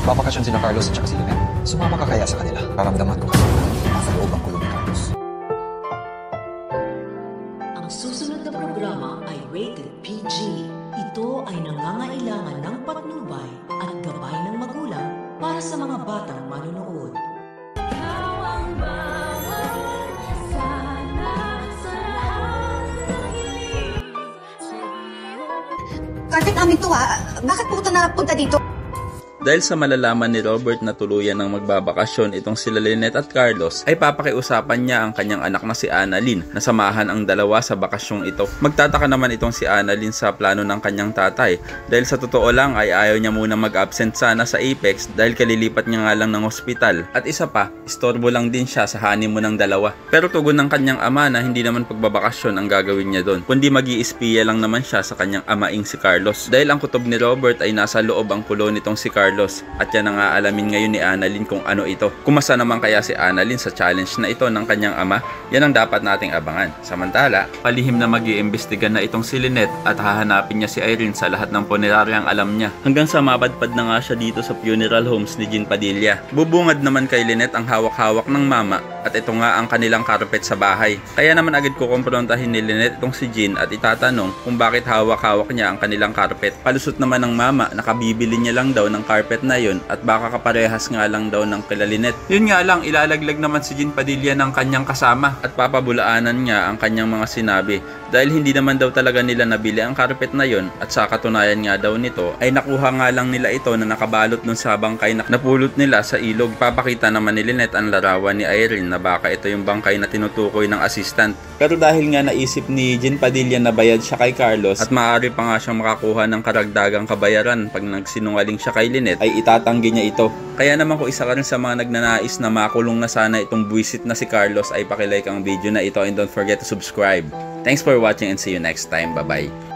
Magbabakasyon sina Carlos at saka si Lynette. Sumama ka kaya sa kanila. Paramdaman ko kasi nasa loob ang kulong ni Carlos. Ang susunod na programa ay rated PG. Ito ay nangangailangan ng patnubay at gabay ng magulang para sa mga batang manunood. Carpet namin to ha. Bakit pumunta na punta dito? Dahil sa malalaman ni Robert na tuluyan ng magbabakasyon itong sila Lynette at Carlos, ay papakiusapan niya ang kanyang anak na si Annalyn na samahan ang dalawa sa bakasyong ito. Magtataka naman itong si Annalyn sa plano ng kanyang tatay dahil sa totoo lang ay ayaw niya muna mag-absent sana sa Apex dahil kalilipat niya nga lang ng ospital. At isa pa, istorbo lang din siya sa honeymoon ng dalawa. Pero tugon ng kanyang ama na hindi naman pagbabakasyon ang gagawin niya doon, kundi mag-iispiya lang naman siya sa kanyang amaing si Carlos. Dahil ang kutob ni Robert ay nasa loob ang kulo nitong si Carlos. At yan ang aalamin ngayon ni Annalyn kung ano ito. Kumasa naman kaya si Annalyn sa challenge na ito ng kanyang ama? Yan ang dapat nating abangan. Samantala, palihim na mag-iimbestiga na itong si Lynette at hahanapin niya si Irene sa lahat ng puneraryang alam niya. Hanggang sa mapadpad na nga siya dito sa funeral homes ni Jean Padilla. Bubungad naman kay Lynette ang hawak-hawak ng mama at ito nga ang kanilang carpet sa bahay. Kaya naman agad kukumprontahin ni Lynette itong si Jean at itatanong kung bakit hawak-hawak niya ang kanilang carpet. Palusot naman ng mama na kabibili niya lang daw ng carpet na yun at baka kaparehas nga lang daw ng kila Lynette. Yun nga lang, ilalaglag naman si Jean Padilla ng kanyang kasama at papabulaanan niya ang kanyang mga sinabi dahil hindi naman daw talaga nila nabili ang carpet na yun at sa katunayan nga daw nito ay nakuha nga lang nila ito na nakabalot dun sa bangkay na napulot nila sa ilog. Papakita naman ni Lynette ang larawan ni Irene na baka ito yung bangkay na tinutukoy ng assistant. Pero dahil nga naisip ni Jean Padilla na bayad siya kay Carlos at maaari pa nga siyang makakuha ng karagdagang kabayaran pag nagsinungaling siya kay Lynette ay itatanggi niya ito. Kaya naman kung isa ka rin sa mga nagnanais na makulong na sana itong buwisit na si Carlos ay pakilike ang video na ito and don't forget to subscribe. Thanks for watching and see you next time. Bye bye.